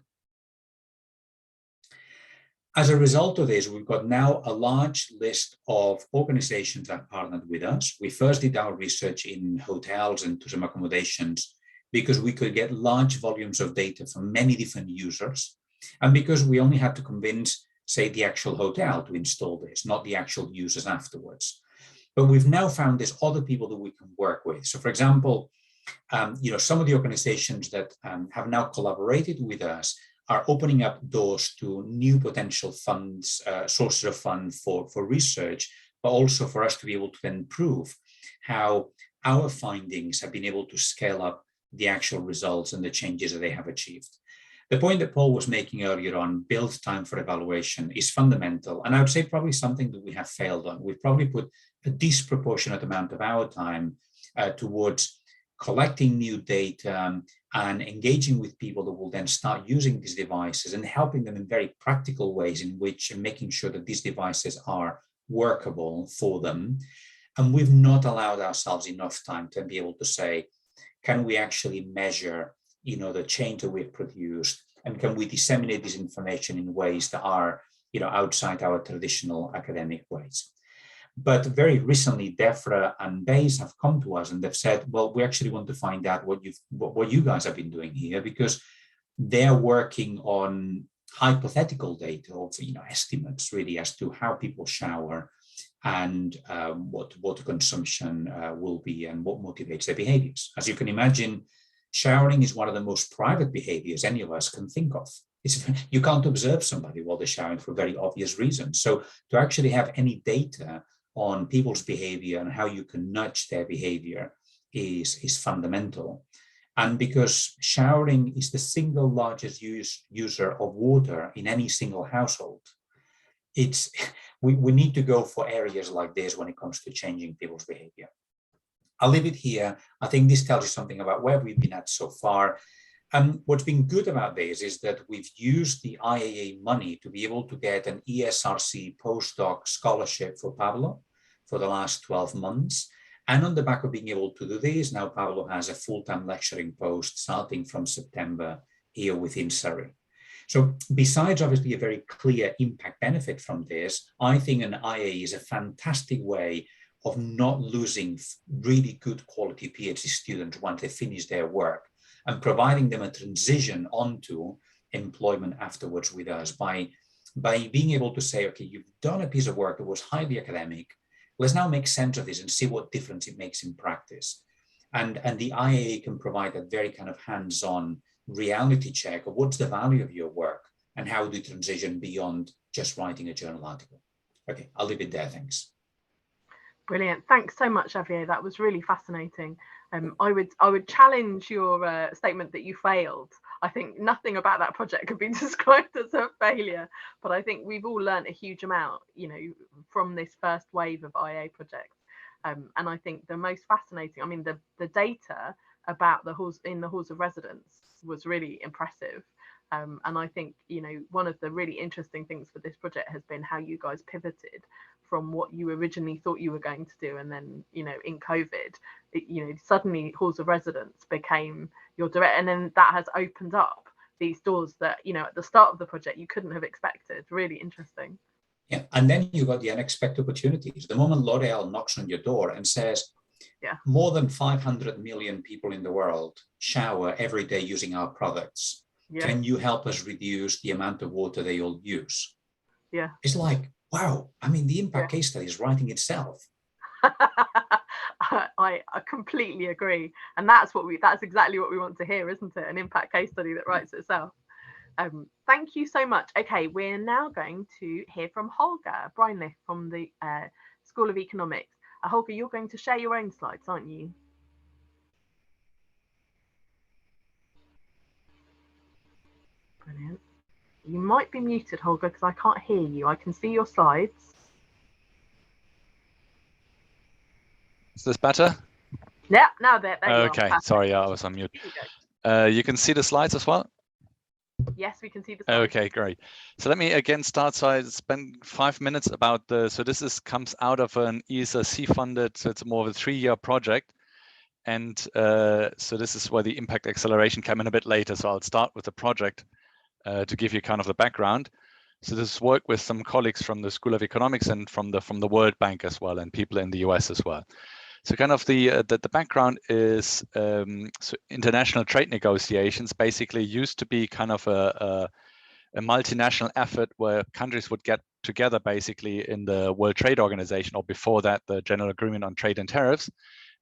As a result of this, we've got now a large list of organizations that partnered with us. We first did our research in hotels and tourism accommodations because we could get large volumes of data from many different users, and because we only had to convince, say, the actual hotel to install this, not the actual users afterwards. But we've now found there's other people that we can work with. So for example, some of the organizations that have now collaborated with us are opening up doors to new potential funds, sources of fund for research, but also for us to be able to then prove how our findings have been able to scale up the actual results and the changes that they have achieved. The point that Paul was making earlier on, build time for evaluation, is fundamental. And I would say probably something that we have failed on. We've probably put a disproportionate amount of our time towards collecting new data and engaging with people that will then start using these devices and helping them in very practical ways in which and making sure that these devices are workable for them. And we've not allowed ourselves enough time to be able to say, can we actually measure the change that we've produced and can we disseminate this information in ways that are, you know, outside our traditional academic ways. But very recently, DEFRA and BASE have come to us and they've said, well, we actually want to find out what you guys have been doing here, because they're working on hypothetical data of, you know, estimates really as to how people shower and what water consumption will be and what motivates their behaviors. As you can imagine, showering is one of the most private behaviors any of us can think of. You can't observe somebody while they're showering for very obvious reasons. So to actually have any data on people's behavior and how you can nudge their behavior is fundamental. And because showering is the single largest user of water in any single household, we need to go for areas like this when it comes to changing people's behavior. I'll leave it here. I think this tells you something about where we've been at so far. What's been good about this is that we've used the IAA money to be able to get an ESRC postdoc scholarship for Pablo for the last 12 months. And on the back of being able to do this, now Pablo has a full-time lecturing post starting from September here within Surrey. So besides obviously a very clear impact benefit from this, I think an IAA is a fantastic way of not losing really good quality PhD students once they finish their work, and providing them a transition onto employment afterwards with us by being able to say, okay, you've done a piece of work that was highly academic. Let's now make sense of this and see what difference it makes in practice. And the IAA can provide a very kind of hands-on reality check of what's the value of your work and how do you transition beyond just writing a journal article. Okay, I'll leave it there, thanks. Brilliant. Thanks so much, Xavier. That was really fascinating. I would challenge your statement that you failed. I think nothing about that project could be described as a failure, but I think we've all learned a huge amount, you know, from this first wave of IA projects. And I think the most fascinating, I mean, the data about the halls in the halls of residence was really impressive. And I think, you know, one of the really interesting things for this project has been how you guys pivoted from what you originally thought you were going to do, and then, you know, in COVID, you know, suddenly halls of residence became your direct, and then that has opened up these doors that, you know, at the start of the project you couldn't have expected. Really interesting. Yeah, and then you got the unexpected opportunities. The moment L'Oreal knocks on your door and says, yeah, more than 500 million people in the world shower every day using our products. Yeah. Can you help us reduce the amount of water they all use? Yeah. It's like, wow, I mean, the impact case study is writing itself. I completely agree. And that's exactly what we want to hear, isn't it? An impact case study that writes itself. Thank you so much. Okay, we're now going to hear from Holger Breinlich from the School of Economics. Holger, you're going to share your own slides, aren't you? Brilliant. You might be muted, Holger, because I can't hear you. I can see your slides. Is this better? Yeah, now there you are. Okay, sorry, I was on mute. You can see the slides as well? Yes, we can see the slides. Okay, great. So let me again start. So I spent 5 minutes about so this comes out of an ESRC funded, so it's more of a 3-year project. And so this is where the impact acceleration came in a bit later. So I'll start with the project to give you kind of the background. So this work with some colleagues from the School of Economics and from the World Bank as well, and people in the US as well. So kind of the background is so international trade negotiations basically used to be kind of a multinational effort where countries would get together basically in the World Trade Organization, or before that, the General Agreement on Trade and Tariffs,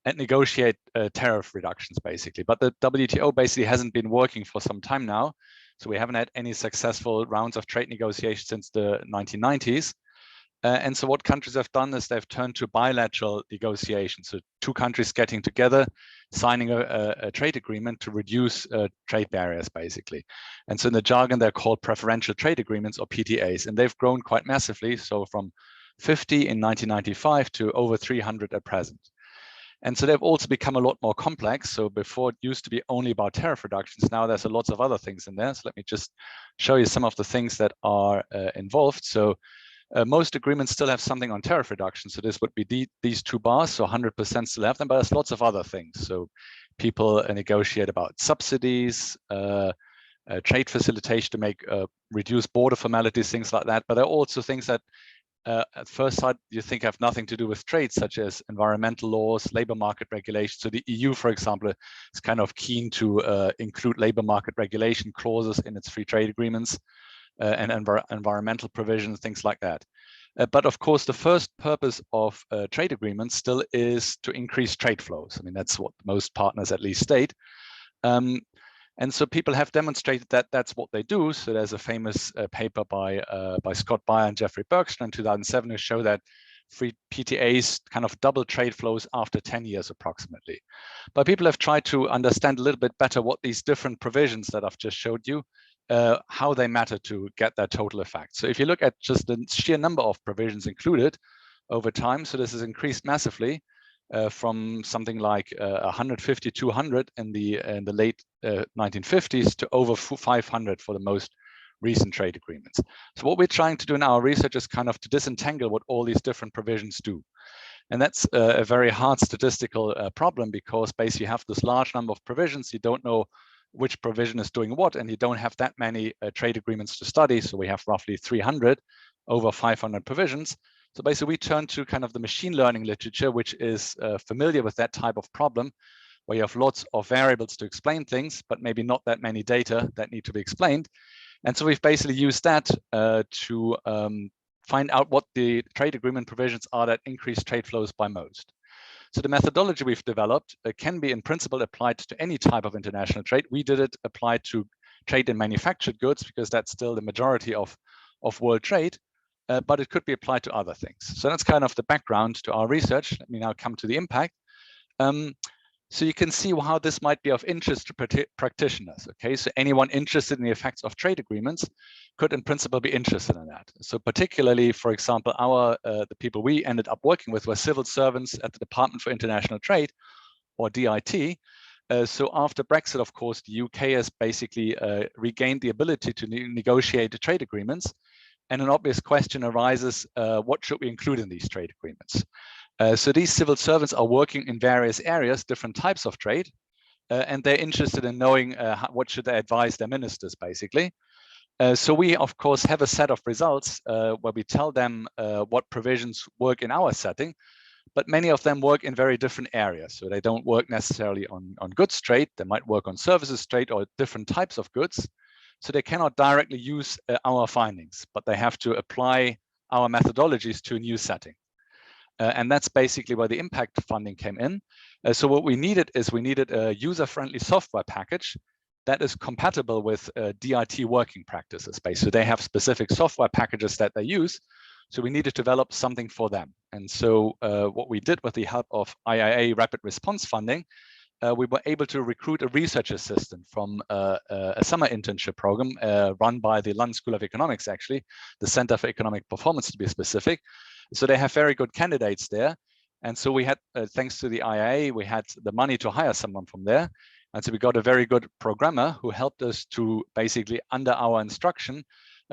and negotiate tariff reductions basically. But the WTO basically hasn't been working for some time now. So we haven't had any successful rounds of trade negotiations since the 1990s. And so what countries have done is they've turned to bilateral negotiations. So 2 countries getting together, signing a trade agreement to reduce trade barriers, basically. And so in the jargon, they're called preferential trade agreements, or PTAs. And they've grown quite massively. So from 50 in 1995 to over 300 at present. And so they've also become a lot more complex. So before it used to be only about tariff reductions. Now there's lots of other things in there. So let me just show you some of the things that are involved. So most agreements still have something on tariff reduction. So this would be these 2 bars. So 100% still have them, but there's lots of other things. So people negotiate about subsidies, trade facilitation to make reduce border formalities, things like that. But there are also things that at first sight you think have nothing to do with trade, such as environmental laws, labor market regulation. So the EU, for example, is kind of keen to include labor market regulation clauses in its free trade agreements and environmental provisions, things like that. But of course, the first purpose of trade agreements still is to increase trade flows. I mean, that's what most partners at least state. And so people have demonstrated that that's what they do. So there's a famous paper by Scott Beyer and Jeffrey Berkshire in 2007 who show that free PTAs kind of double trade flows after 10 years approximately. But people have tried to understand a little bit better what these different provisions that I've just showed you, how they matter to get that total effect. So if you look at just the sheer number of provisions included over time, so this has increased massively. From something like 150, 200 in the late 1950s to over 500 for the most recent trade agreements. So what we're trying to do in our research is kind of to disentangle what all these different provisions do. And that's a very hard statistical problem, because basically you have this large number of provisions, you don't know which provision is doing what, and you don't have that many trade agreements to study. So we have roughly 300 over 500 provisions. So basically we turn to kind of the machine learning literature, which is familiar with that type of problem, where you have lots of variables to explain things, but maybe not that many data that need to be explained. And so we've basically used that to find out what the trade agreement provisions are that increase trade flows by most. So the methodology we've developed can be in principle applied to any type of international trade. We did it applied to trade in manufactured goods, because that's still the majority of world trade. But it could be applied to other things. So that's kind of the background to our research. Let me now come to the impact. So you can see how this might be of interest to practitioners. Okay, so anyone interested in the effects of trade agreements could in principle be interested in that. So particularly, for example, the people we ended up working with were civil servants at the Department for International Trade, or DIT. So after Brexit, of course, the UK has basically regained the ability to negotiate the trade agreements. And an obvious question arises, what should we include in these trade agreements? So these civil servants are working in various areas, different types of trade, and they're interested in knowing what should they advise their ministers, basically. So we, of course, have a set of results where we tell them what provisions work in our setting, but many of them work in very different areas. So they don't work necessarily on goods trade, they might work on services trade or different types of goods. So they cannot directly use our findings, but they have to apply our methodologies to a new setting. And that's basically where the impact funding came in. So what we needed is a user-friendly software package that is compatible with DIT working practices. Basically, so they have specific software packages that they use. So we need to develop something for them. And so what we did with the help of IIA Rapid Response Funding, we were able to recruit a research assistant from a summer internship program run by the London School of Economics, actually, the Center for Economic Performance to be specific. So they have very good candidates there. And so we had, thanks to the IIA, we had the money to hire someone from there. And so we got a very good programmer who helped us to basically, under our instruction,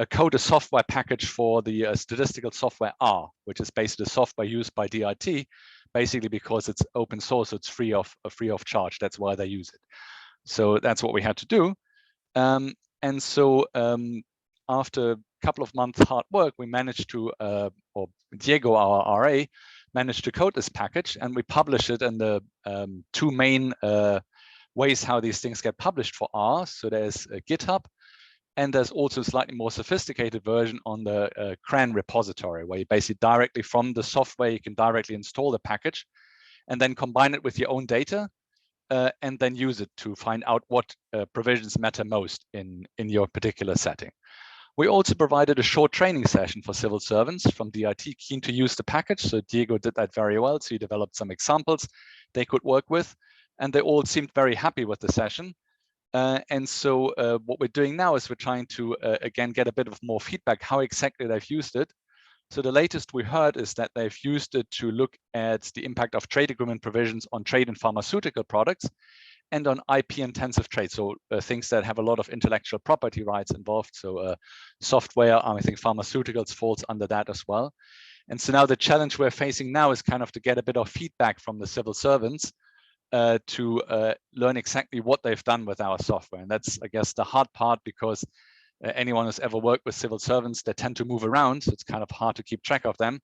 code a software package for the statistical software R, which is basically the software used by DIT, basically because it's open source, so it's free of charge. That's why they use it. So that's what we had to do. And so after a couple of months hard work, we managed to, or Diego, our RA, managed to code this package, and we publish it in the two main ways how these things get published for R. So there's GitHub, and there's also a slightly more sophisticated version on the CRAN repository, where you basically directly from the software, you can directly install the package and then combine it with your own data and then use it to find out what provisions matter most in your particular setting. We also provided a short training session for civil servants from DIT keen to use the package. So Diego did that very well. So he developed some examples they could work with, and they all seemed very happy with the session. And so what we're doing now is we're trying to, again, get a bit of more feedback, how exactly they've used it. So the latest we heard is that they've used it to look at the impact of trade agreement provisions on trade in pharmaceutical products and on IP-intensive trade, so things that have a lot of intellectual property rights involved. So software, I think pharmaceuticals falls under that as well. And so now the challenge we're facing now is kind of to get a bit of feedback from the civil servants to learn exactly what they've done with our software. And that's, I guess, the hard part, because anyone who's ever worked with civil servants, they tend to move around. So it's kind of hard to keep track of them.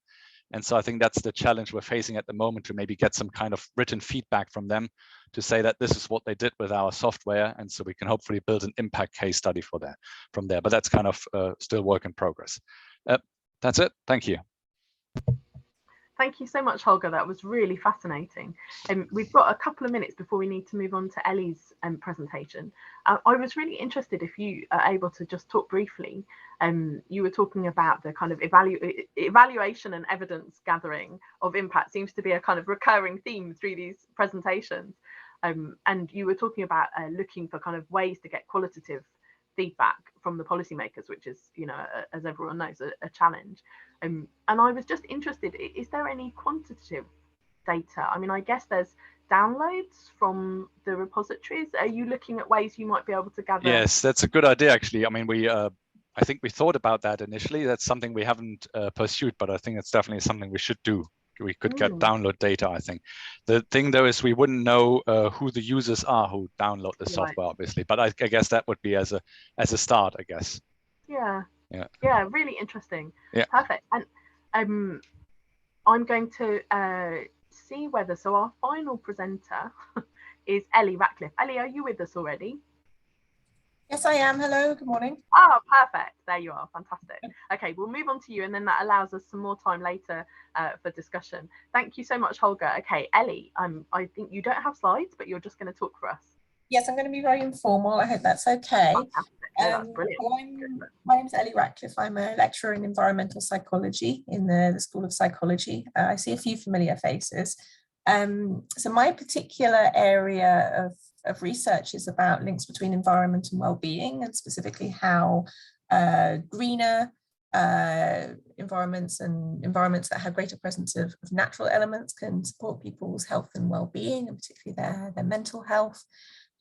And so I think that's the challenge we're facing at the moment, to maybe get some kind of written feedback from them to say that this is what they did with our software. And so we can hopefully build an impact case study for that from there. But that's kind of still work in progress. That's it. Thank you. Thank you so much, Holger. That was really fascinating. We've got a couple of minutes before we need to move on to Ellie's presentation. I was really interested if you are able to just talk briefly. You were talking about the kind of evaluation and evidence gathering of impact seems to be a kind of recurring theme through these presentations. And you were talking about looking for kind of ways to get qualitative feedback from the policymakers, which is, you know, as everyone knows, a challenge. And I was just interested, is there any quantitative data? I mean, I guess there's downloads from the repositories. Are you looking at ways you might be able to gather? Yes, that's a good idea, actually. I mean, I think we thought about that initially. That's something we haven't pursued, but I think it's definitely something we should do. We could get download data, I think. The thing, though, is we wouldn't know who the users are who download the software, obviously. But I guess that would be as a start, I guess. Yeah, really interesting. Yeah, perfect. And I'm going to see whether, so our final presenter is Ellie Ratcliffe. Ellie, are you with us already? Yes, I am. Hello, good morning. Oh, perfect. There you are. Fantastic. Okay, we'll move on to you, and then that allows us some more time later for discussion. Thank you so much, Holger. Okay, Ellie, I think you don't have slides, but you're just going to talk for us. Yes, I'm going to be very informal. I hope that's okay. That's brilliant. My name is Ellie Ratcliffe. I'm a lecturer in environmental psychology in the School of Psychology. I see a few familiar faces. So my particular area of research is about links between environment and well-being, and specifically how greener environments and environments that have greater presence of natural elements can support people's health and well-being, and particularly their mental health.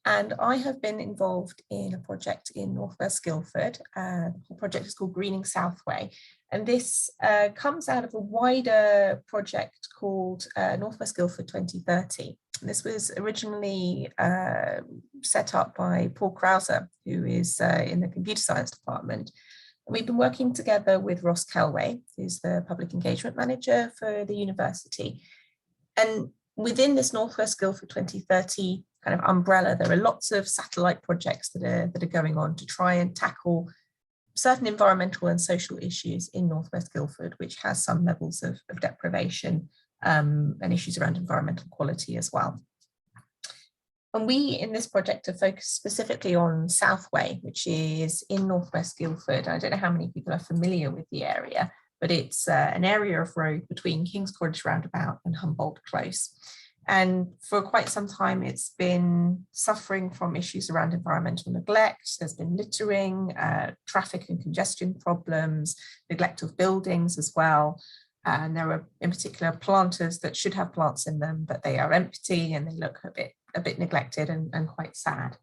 And I have been involved in a project in Northwest Guildford. The project is called Greening Southway. And this comes out of a wider project called Northwest Guildford 2030. And this was originally set up by Paul Krauser, who is in the computer science department. And we've been working together with Ross Kelway, who's the public engagement manager for the university. And within this Northwest Guildford 2030 kind of umbrella, there are lots of satellite projects that are going on to try and tackle certain environmental and social issues in Northwest Guildford, which has some levels of deprivation and issues around environmental quality as well. And we in this project are focused specifically on Southway, which is in Northwest Guildford. I don't know how many people are familiar with the area, but it's an area of road between King's College Roundabout and Humboldt Close. And for quite some time, it's been suffering from issues around environmental neglect. There's been littering, traffic and congestion problems, neglect of buildings as well. And there are in particular planters that should have plants in them, but they are empty and they look a bit neglected and quite sad.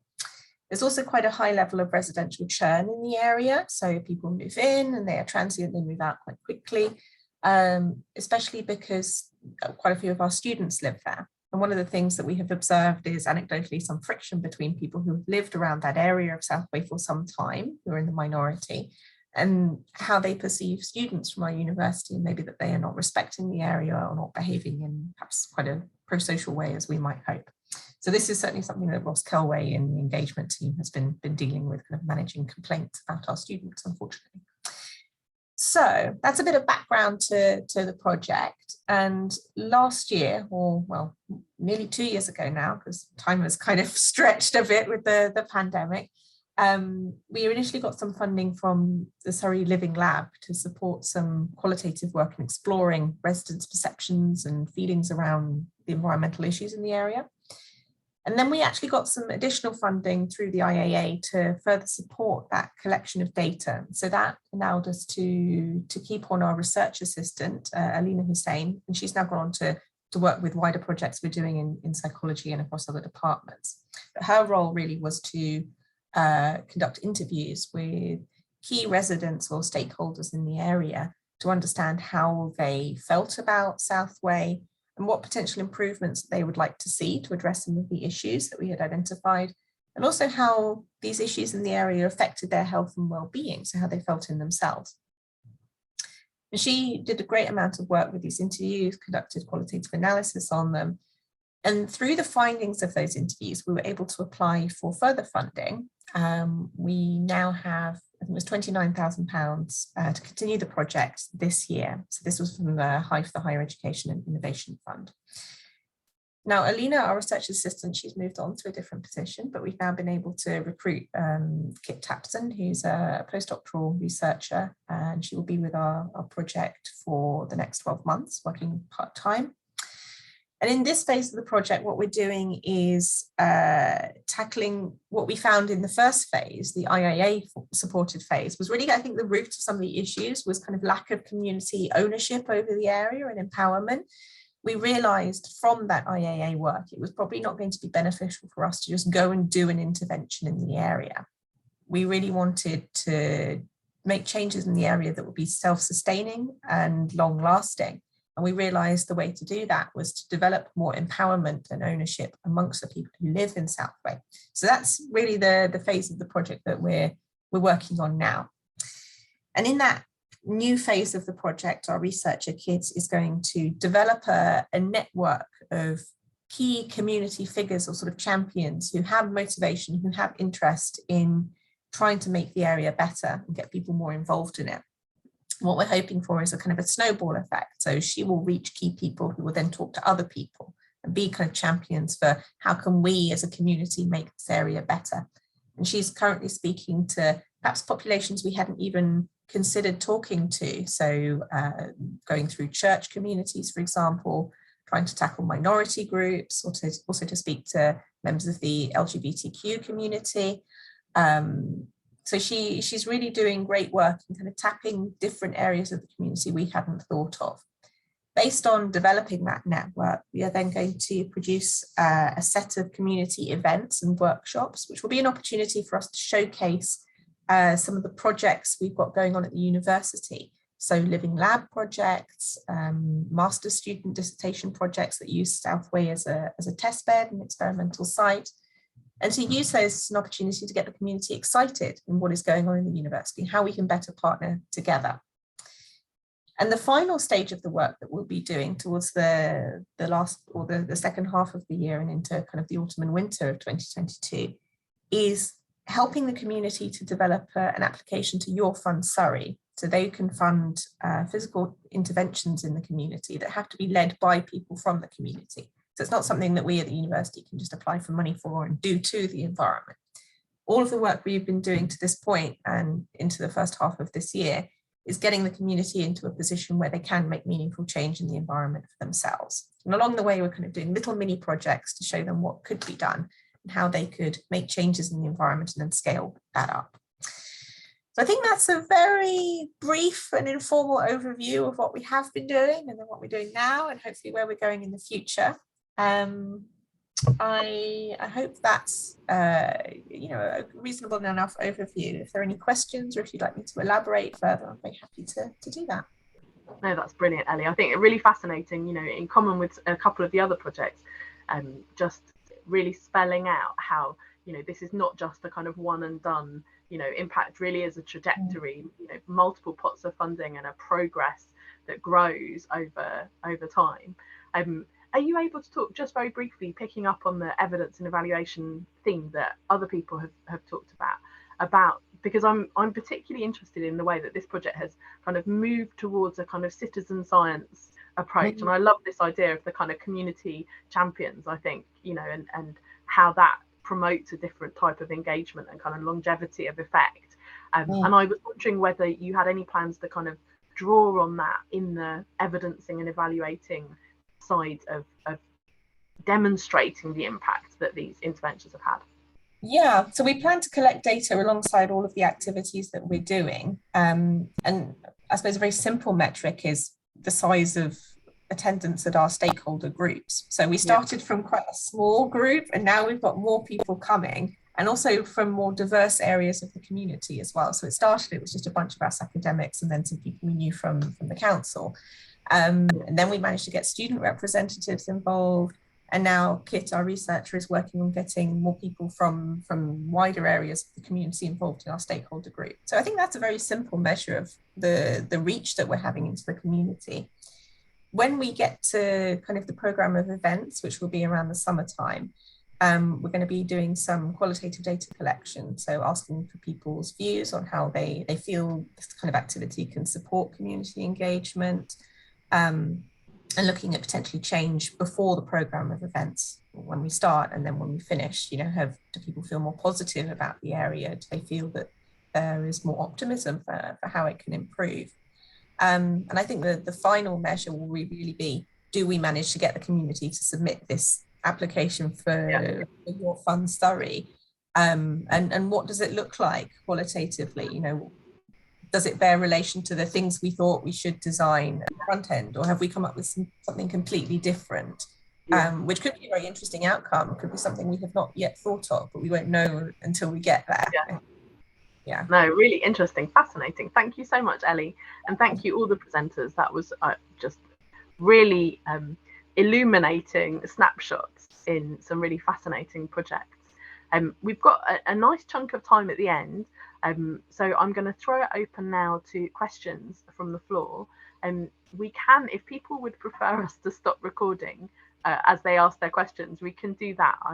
There's also quite a high level of residential churn in the area. So people move in and they are transient, they move out quite quickly. Especially because quite a few of our students live there. And one of the things that we have observed is anecdotally some friction between people who have lived around that area of Southway for some time, who are in the minority, and how they perceive students from our university, and maybe that they are not respecting the area or not behaving in perhaps quite a pro-social way as we might hope. So this is certainly something that Ross Kelway and the engagement team has been dealing with, kind of managing complaints about our students, unfortunately. So that's a bit of background to the project. And last year, or well, nearly 2 years ago now, because time has kind of stretched a bit with the pandemic, we initially got some funding from the Surrey Living Lab to support some qualitative work in exploring residents' perceptions and feelings around the environmental issues in the area. And then we actually got some additional funding through the IAA to further support that collection of data. So that allowed us to keep on our research assistant, Alina Hussain, and she's now gone on to work with wider projects we're doing in psychology and across other departments. But her role really was to conduct interviews with key residents or stakeholders in the area to understand how they felt about Southway, and what potential improvements they would like to see to address some of the issues that we had identified, and also how these issues in the area affected their health and well-being, so how they felt in themselves. And she did a great amount of work with these interviews, conducted qualitative analysis on them. And through the findings of those interviews, we were able to apply for further funding. We now have, I think it was £29,000 to continue the project this year. So this was from the Higher Education and Innovation Fund. Now, Alina, our research assistant, she's moved on to a different position, but we've now been able to recruit Kit Tapson, who's a postdoctoral researcher, and she will be with our project for the next 12 months, working part-time. And in this phase of the project, what we're doing is tackling what we found in the first phase, the IAA supported phase, was really, I think, the root of some of the issues was kind of lack of community ownership over the area and empowerment. We realized from that IAA work, it was probably not going to be beneficial for us to just go and do an intervention in the area. We really wanted to make changes in the area that would be self-sustaining and long-lasting. And we realized the way to do that was to develop more empowerment and ownership amongst the people who live in Southway. So that's really the phase of the project that we're working on now. And in that new phase of the project, our researcher Kit is going to develop a network of key community figures or sort of champions who have motivation, who have interest in trying to make the area better and get people more involved in it. What we're hoping for is a kind of a snowball effect. So she will reach key people who will then talk to other people and be kind of champions for how can we as a community make this area better. And she's currently speaking to perhaps populations we hadn't even considered talking to. So going through church communities, for example, trying to tackle minority groups, or also to speak to members of the LGBTQ community. So she's really doing great work in kind of tapping different areas of the community we hadn't thought of. Based on developing that network, we are then going to produce a set of community events and workshops, which will be an opportunity for us to showcase some of the projects we've got going on at the university. So living lab projects, master's student dissertation projects that use Southway as a test bed and experimental site, and to use those as an opportunity to get the community excited in what is going on in the university, how we can better partner together. And the final stage of the work that we'll be doing towards the last or the second half of the year and into kind of the autumn and winter of 2022 is helping the community to develop an application to Your Fund Surrey, so they can fund physical interventions in the community that have to be led by people from the community. So it's not something that we at the university can just apply for money for and do to the environment. All of the work we've been doing to this point and into the first half of this year is getting the community into a position where they can make meaningful change in the environment for themselves. And along the way, we're kind of doing little mini projects to show them what could be done and how they could make changes in the environment and then scale that up. So I think that's a very brief and informal overview of what we have been doing and then what we're doing now and hopefully where we're going in the future. I hope that's a reasonable enough overview. If there are any questions or if you'd like me to elaborate further, I'm very happy to do that. No, that's brilliant, Ellie. I think it's really fascinating, in common with a couple of the other projects, just really spelling out how, this is not just a kind of one and done, impact really is a trajectory, multiple pots of funding and a progress that grows over time. Are you able to talk just very briefly, picking up on the evidence and evaluation theme that other people have talked about, because I'm particularly interested in the way that this project has kind of moved towards a kind of citizen science approach. And I love this idea of the kind of community champions, I think, and how that promotes a different type of engagement and kind of longevity of effect. And I was wondering whether you had any plans to kind of draw on that in the evidencing and evaluating side of demonstrating the impact that these interventions have had. Yeah, so we plan to collect data alongside all of the activities that we're doing. And I suppose a very simple metric is the size of attendance at our stakeholder groups. So we started from quite a small group and now we've got more people coming and also from more diverse areas of the community as well. So it was just a bunch of us academics and then some people we knew from the council. And then we managed to get student representatives involved. And now Kit, our researcher, is working on getting more people from wider areas of the community involved in our stakeholder group. So I think that's a very simple measure of the reach that we're having into the community. When we get to kind of the program of events, which will be around the summertime, we're going to be doing some qualitative data collection. So asking for people's views on how they feel this kind of activity can support community engagement, and looking at potentially change before the program of events, when we start and then when we finish. You know, do people feel more positive about the area? Do they feel that there is more optimism for how it can improve? And I think the final measure will really be, do we manage to get the community to submit this application for your funds Surrey? And what does it look like qualitatively? You know, does it bear relation to the things we thought we should design at the front end, or have we come up with something completely different? Which could be a very interesting outcome, could be something we have not yet thought of, but we won't know until we get there. Yeah. No, really interesting, fascinating. Thank you so much, Ellie, and thank you all the presenters. That was just really illuminating snapshots in some really fascinating projects. We've got a nice chunk of time at the end, so I'm going to throw it open now to questions from the floor. We can, if people would prefer us to stop recording as they ask their questions, we can do that.